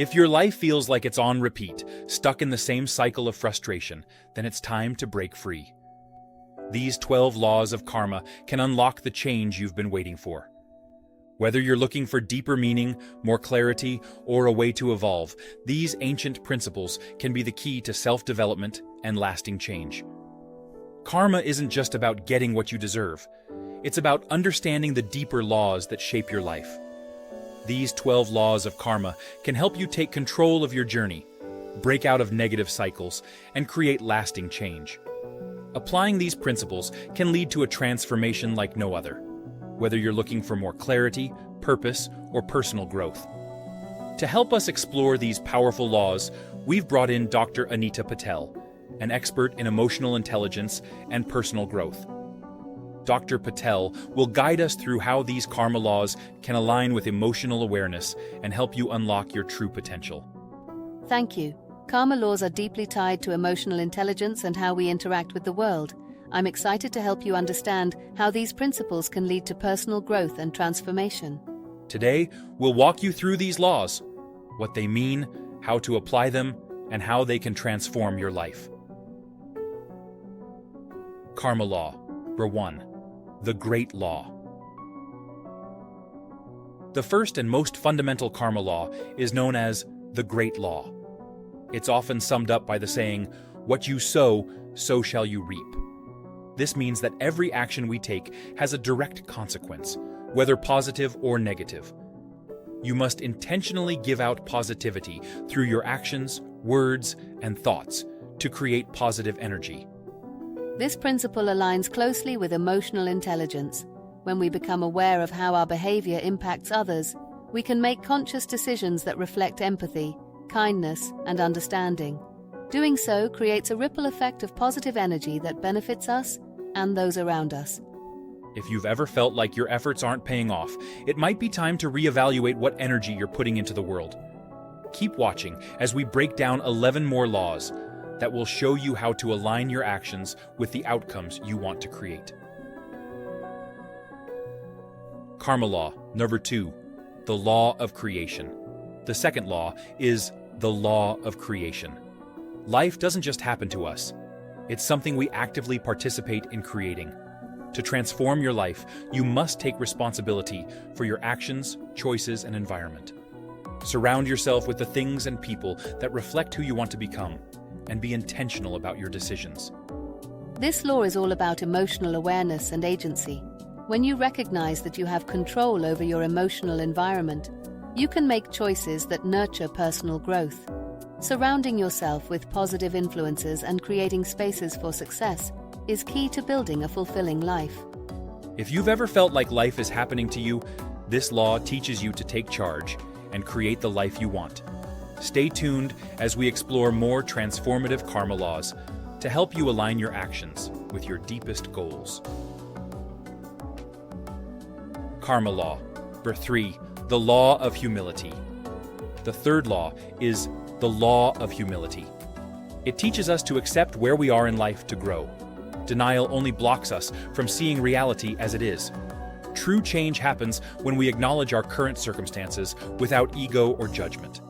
If your life feels like it's on repeat, stuck in the same cycle of frustration, then it's time to break free. These 12 laws of karma can unlock the change you've been waiting for. Whether you're looking for deeper meaning, more clarity, or a way to evolve, these ancient principles can be the key to self-development and lasting change. Karma isn't just about getting what you deserve. It's about understanding the deeper laws that shape your life. These 12 laws of karma can help you take control of your journey, break out of negative cycles, and create lasting change. Applying these principles can lead to a transformation like no other, whether you're looking for more clarity, purpose, or personal growth. To help us explore these powerful laws, we've brought in Dr. Anita Patel, an expert in emotional intelligence and personal growth. Dr. Patel will guide us through how these karma laws can align with emotional awareness and help you unlock your true potential. Thank you. Karma laws are deeply tied to emotional intelligence and how we interact with the world. I'm excited to help you understand how these principles can lead to personal growth and transformation. Today, we'll walk you through these laws, what they mean, how to apply them, and how they can transform your life. Karma Law. Number 1. The Great Law. The first and most fundamental karma law is known as the Great Law. It's often summed up by the saying, "What you sow, so shall you reap." This means that every action we take has a direct consequence, whether positive or negative. You must intentionally give out positivity through your actions, words, and thoughts to create positive energy. This principle aligns closely with emotional intelligence. When we become aware of how our behavior impacts others, we can make conscious decisions that reflect empathy, kindness, and understanding. Doing so creates a ripple effect of positive energy that benefits us and those around us. If you've ever felt like your efforts aren't paying off, it might be time to reevaluate what energy you're putting into the world. Keep watching as we break down 11 more laws that will show you how to align your actions with the outcomes you want to create. Karma Law. Number 2. The Law of Creation. The second law is the Law of Creation. Life doesn't just happen to us. It's something we actively participate in creating. To transform your life, you must take responsibility for your actions, choices, and environment. Surround yourself with the things and people that reflect who you want to become, and be intentional about your decisions. This law is all about emotional awareness and agency. When you recognize that you have control over your emotional environment, you can make choices that nurture personal growth. Surrounding yourself with positive influences and creating spaces for success is key to building a fulfilling life. If you've ever felt like life is happening to you, this law teaches you to take charge and create the life you want. Stay tuned as we explore more transformative karma laws to help you align your actions with your deepest goals. Karma Law. Number 3. The Law of Humility. The third law is the Law of Humility. It teaches us to accept where we are in life to grow. Denial only blocks us from seeing reality as it is. True change happens when we acknowledge our current circumstances without ego or judgment.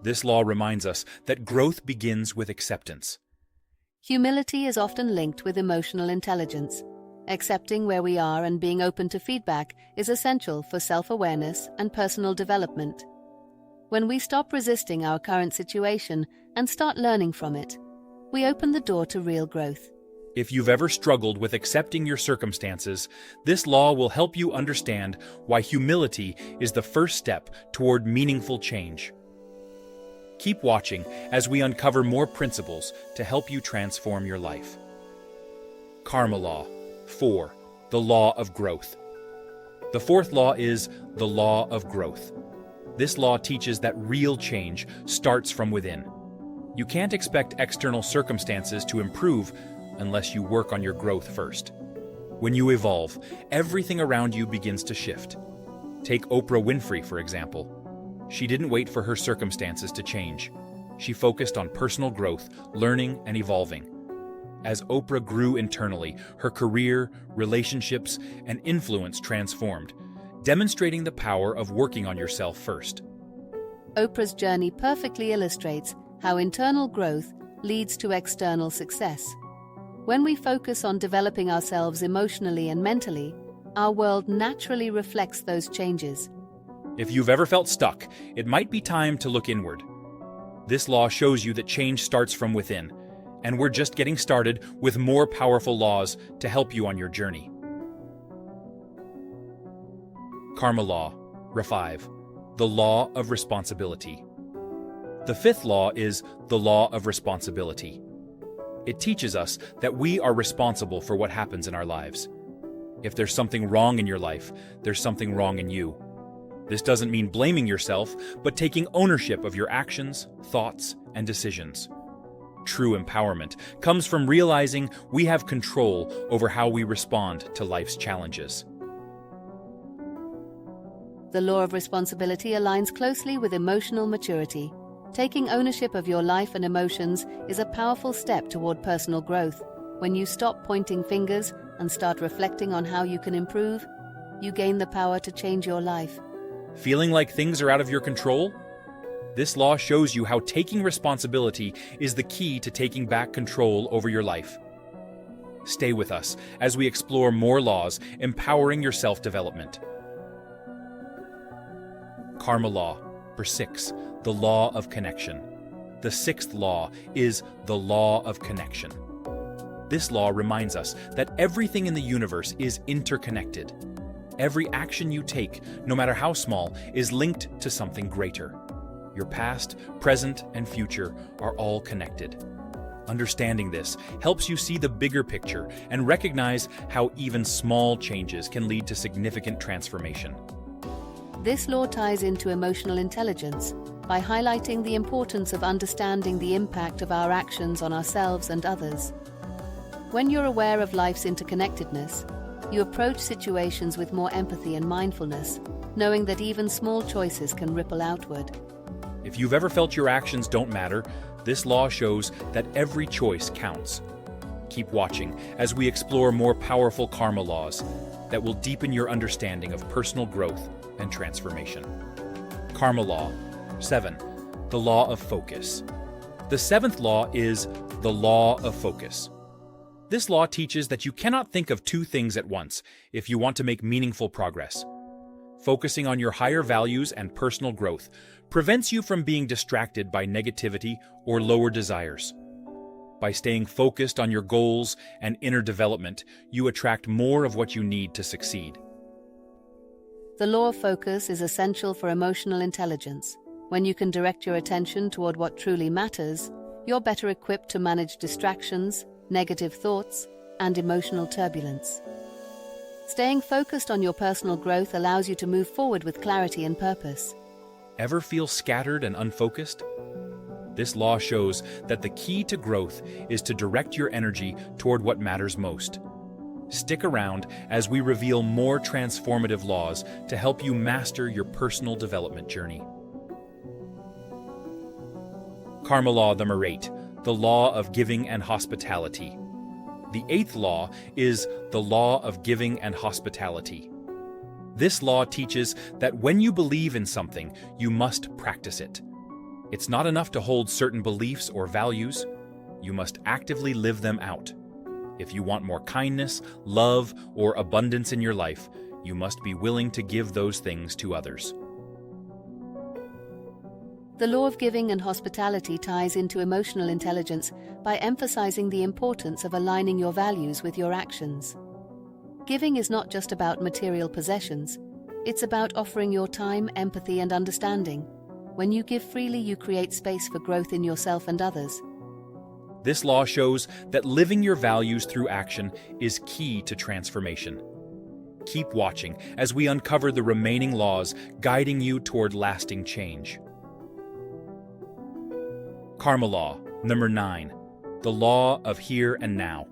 This law reminds us that growth begins with acceptance. Humility is often linked with emotional intelligence. Accepting where we are and being open to feedback is essential for self-awareness and personal development. When we stop resisting our current situation and start learning from it, we open the door to real growth. If you've ever struggled with accepting your circumstances, this law will help you understand why humility is the first step toward meaningful change. Keep watching as we uncover more principles to help you transform your life. Karma Law. 4. The Law of Growth. The fourth law is the Law of Growth. This law teaches that real change starts from within. You can't expect external circumstances to improve unless you work on your growth first. When you evolve, everything around you begins to shift. Take Oprah Winfrey, for example. She didn't wait for her circumstances to change. She focused on personal growth, learning, and evolving. As Oprah grew internally, her career, relationships, and influence transformed, demonstrating the power of working on yourself first. Oprah's journey perfectly illustrates how internal growth leads to external success. When we focus on developing ourselves emotionally and mentally, our world naturally reflects those changes. If you've ever felt stuck, it might be time to look inward. This law shows you that change starts from within, and we're just getting started with more powerful laws to help you on your journey. Karma Law, 5. The Law of Responsibility. The fifth law is the Law of Responsibility. It teaches us that we are responsible for what happens in our lives. If there's something wrong in your life, there's something wrong in you. This doesn't mean blaming yourself, but taking ownership of your actions, thoughts, and decisions. True empowerment comes from realizing we have control over how we respond to life's challenges. The law of responsibility aligns closely with emotional maturity. Taking ownership of your life and emotions is a powerful step toward personal growth. When you stop pointing fingers and start reflecting on how you can improve, you gain the power to change your life. Feeling like things are out of your control? This law shows you how taking responsibility is the key to taking back control over your life. Stay with us as we explore more laws empowering your self-development. Karma Law, 6. The Law of Connection. The sixth law is the Law of Connection. This law reminds us that everything in the universe is interconnected. Every action you take, no matter how small, is linked to something greater. Your past, present, and future are all connected. Understanding this helps you see the bigger picture and recognize how even small changes can lead to significant transformation. This law ties into emotional intelligence by highlighting the importance of understanding the impact of our actions on ourselves and others. When you're aware of life's interconnectedness, you approach situations with more empathy and mindfulness, knowing that even small choices can ripple outward. If you've ever felt your actions don't matter, this law shows that every choice counts. Keep watching as we explore more powerful karma laws that will deepen your understanding of personal growth and transformation. Karma Law, 7. The Law of Focus. The seventh law is the Law of Focus. This law teaches that you cannot think of two things at once if you want to make meaningful progress. Focusing on your higher values and personal growth prevents you from being distracted by negativity or lower desires. By staying focused on your goals and inner development, you attract more of what you need to succeed. The law of focus is essential for emotional intelligence. When you can direct your attention toward what truly matters, you're better equipped to manage distractions, negative thoughts, and emotional turbulence. Staying focused on your personal growth allows you to move forward with clarity and purpose. Ever feel scattered and unfocused? This law shows that the key to growth is to direct your energy toward what matters most. Stick around as we reveal more transformative laws to help you master your personal development journey. Karma Law, 8. The Law of Giving and Hospitality. The eighth law is the Law of Giving and Hospitality. This law teaches that when you believe in something, you must practice it. It's not enough to hold certain beliefs or values. You must actively live them out. If you want more kindness, love, or abundance in your life, you must be willing to give those things to others. The law of giving and hospitality ties into emotional intelligence by emphasizing the importance of aligning your values with your actions. Giving is not just about material possessions. It's about offering your time, empathy, and understanding. When you give freely, you create space for growth in yourself and others. This law shows that living your values through action is key to transformation. Keep watching as we uncover the remaining laws guiding you toward lasting change. Karma Law, 9. The Law of Here and Now.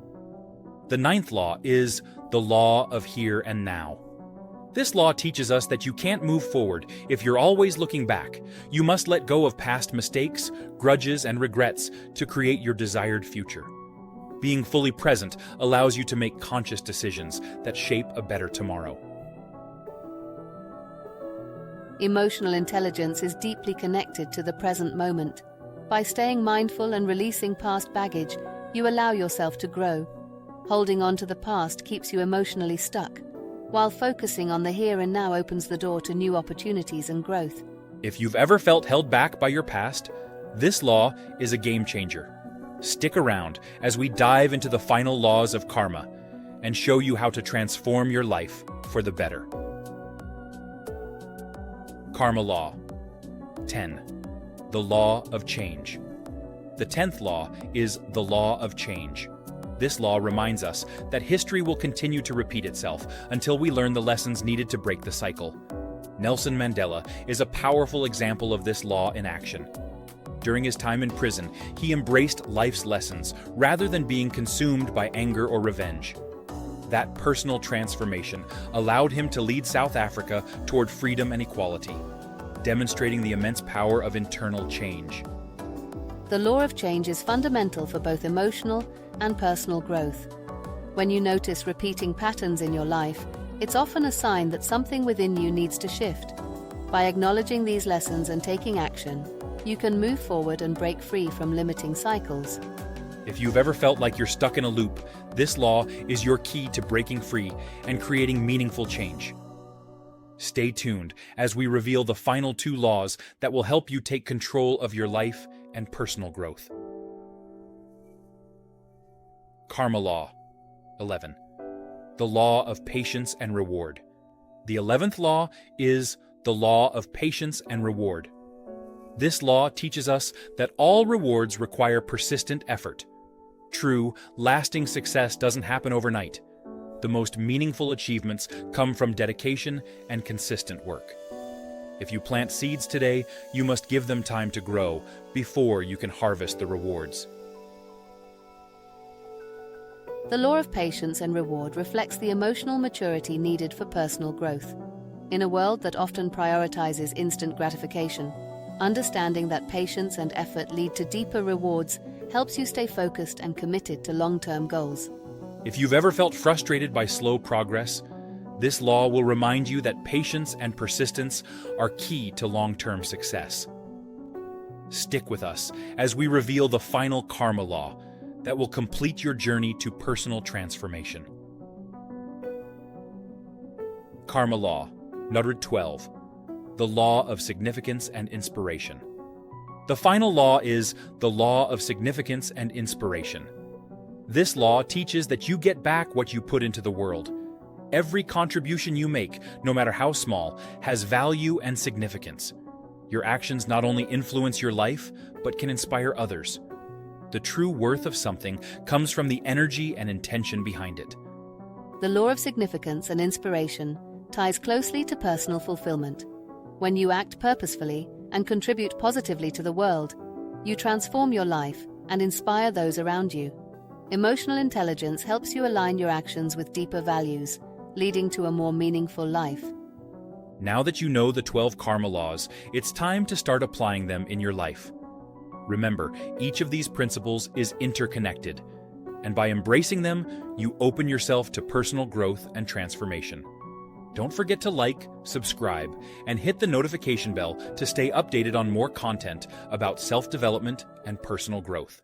The ninth law is the Law of Here and Now. This law teaches us that you can't move forward if you're always looking back. You must let go of past mistakes, grudges, and regrets to create your desired future. Being fully present allows you to make conscious decisions that shape a better tomorrow. Emotional intelligence is deeply connected to the present moment. By staying mindful and releasing past baggage, you allow yourself to grow. Holding on to the past keeps you emotionally stuck, while focusing on the here and now opens the door to new opportunities and growth. If you've ever felt held back by your past, this law is a game changer. Stick around as we dive into the final laws of karma and show you how to transform your life for the better. Karma Law 10. The Law of Change. The 10th law is the law of change. This law reminds us that history will continue to repeat itself until we learn the lessons needed to break the cycle. Nelson Mandela is a powerful example of this law in action. During his time in prison, he embraced life's lessons rather than being consumed by anger or revenge. That personal transformation allowed him to lead South Africa toward freedom and equality, demonstrating the immense power of internal change. The law of change is fundamental for both emotional and personal growth. When you notice repeating patterns in your life, it's often a sign that something within you needs to shift. By acknowledging these lessons and taking action, you can move forward and break free from limiting cycles. If you've ever felt like you're stuck in a loop, this law is your key to breaking free and creating meaningful change. Stay tuned as we reveal the final 2 laws that will help you take control of your life and personal growth. Karma Law 11. The Law of Patience and Reward. The 11th law is the law of patience and reward. This law teaches us that all rewards require persistent effort. True, lasting success doesn't happen overnight. The most meaningful achievements come from dedication and consistent work. If you plant seeds today, you must give them time to grow before you can harvest the rewards. The law of patience and reward reflects the emotional maturity needed for personal growth. In a world that often prioritizes instant gratification, understanding that patience and effort lead to deeper rewards helps you stay focused and committed to long-term goals. If you've ever felt frustrated by slow progress, this law will remind you that patience and persistence are key to long-term success. Stick with us as we reveal the final karma law that will complete your journey to personal transformation. Karma Law number 12. The Law of Significance and Inspiration. The final law is the Law of Significance and Inspiration. This law teaches that you get back what you put into the world. Every contribution you make, no matter how small, has value and significance. Your actions not only influence your life, but can inspire others. The true worth of something comes from the energy and intention behind it. The law of significance and inspiration ties closely to personal fulfillment. When you act purposefully and contribute positively to the world, you transform your life and inspire those around you. Emotional intelligence helps you align your actions with deeper values, leading to a more meaningful life. Now that you know the 12 karma laws, it's time to start applying them in your life. Remember, each of these principles is interconnected, and by embracing them, you open yourself to personal growth and transformation. Don't forget to like, subscribe, and hit the notification bell to stay updated on more content about self-development and personal growth.